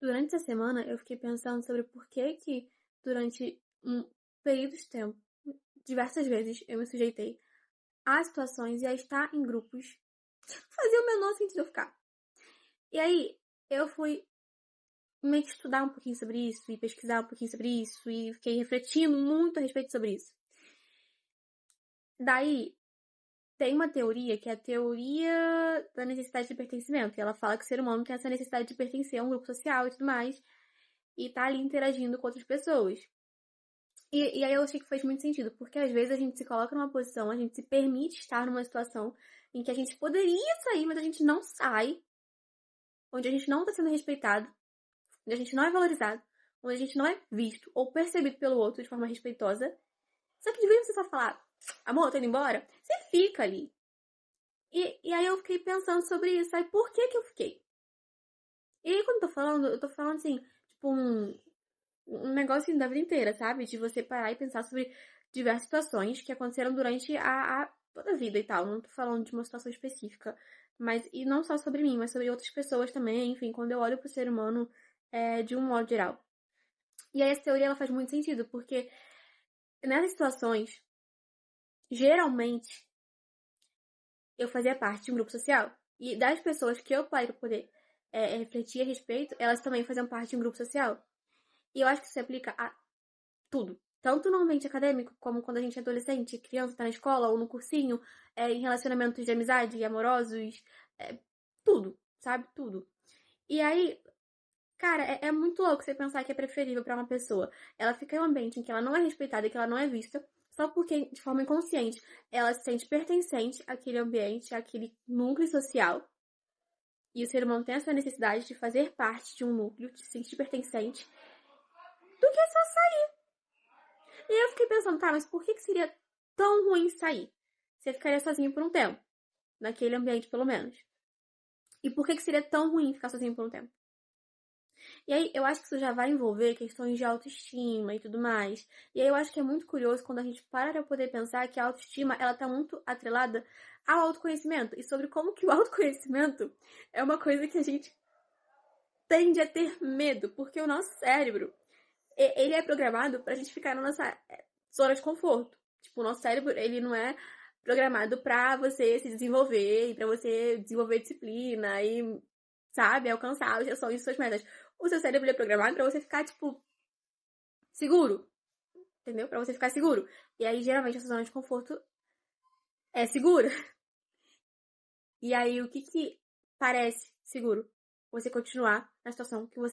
Durante essa semana, eu fiquei pensando sobre por que durante um período de tempo, diversas vezes, eu me sujeitei a situações e a estar em grupos que fazia o menor sentido eu ficar. E aí, eu fui meio que estudar um pouquinho sobre isso e pesquisar um pouquinho sobre isso e fiquei refletindo muito a respeito sobre isso. Daí, tem uma teoria que é a teoria da necessidade de pertencimento. E ela fala que o ser humano tem essa necessidade de pertencer a um grupo social e tudo mais, e tá ali interagindo com outras pessoas. E aí eu achei que fez muito sentido, porque às vezes a gente se coloca numa posição, a gente se permite estar numa situação em que a gente poderia sair, mas a gente não sai, onde a gente não está sendo respeitado, onde a gente não é valorizado, onde a gente não é visto ou percebido pelo outro de forma respeitosa. Só que de vez você só falar, amor, tô indo embora, você fica ali. E aí eu fiquei pensando sobre isso, aí por que eu fiquei? E aí quando eu tô falando assim, tipo um negócio assim da vida inteira, sabe? De você parar e pensar sobre diversas situações que aconteceram durante toda a vida e tal. Não tô falando de uma situação específica. Mas, e não só sobre mim, mas sobre outras pessoas também. Enfim, quando eu olho pro ser humano de um modo geral. E aí essa teoria ela faz muito sentido, porque nessas situações, geralmente, eu fazia parte de um grupo social. E das pessoas que eu parei pra poder refletir a respeito, elas também faziam parte de um grupo social. E eu acho que isso se aplica a tudo. Tanto no ambiente acadêmico, como quando a gente é adolescente, criança, tá na escola ou no cursinho, em relacionamentos de amizade e amorosos, tudo, sabe? Tudo. E aí, cara, é muito louco você pensar que é preferível pra uma pessoa ela ficar em um ambiente em que ela não é respeitada e que ela não é vista, só porque, de forma inconsciente, ela se sente pertencente àquele ambiente, àquele núcleo social. E o ser humano tem essa necessidade de fazer parte de um núcleo, de se sentir pertencente, do que só E eu fiquei pensando, tá, mas por que seria tão ruim sair? Você ficaria sozinho por um tempo. Naquele ambiente, pelo menos. E por que seria tão ruim ficar sozinho por um tempo? E aí, eu acho que isso já vai envolver questões de autoestima e tudo mais. E aí, eu acho que é muito curioso quando a gente para pra poder pensar que a autoestima, ela tá muito atrelada ao autoconhecimento. E sobre como que o autoconhecimento é uma coisa que a gente tende a ter medo. Porque o nosso cérebro, ele é programado pra gente ficar na nossa zona de conforto. Tipo, o nosso cérebro, ele não é programado pra você se desenvolver e pra você desenvolver disciplina e, sabe, alcançar os seus sonhos e suas metas. O seu cérebro é programado pra você ficar, tipo, seguro. Entendeu? Pra você ficar seguro. E aí, geralmente, essa zona de conforto é segura. E aí, o que parece seguro? Você continuar na situação que você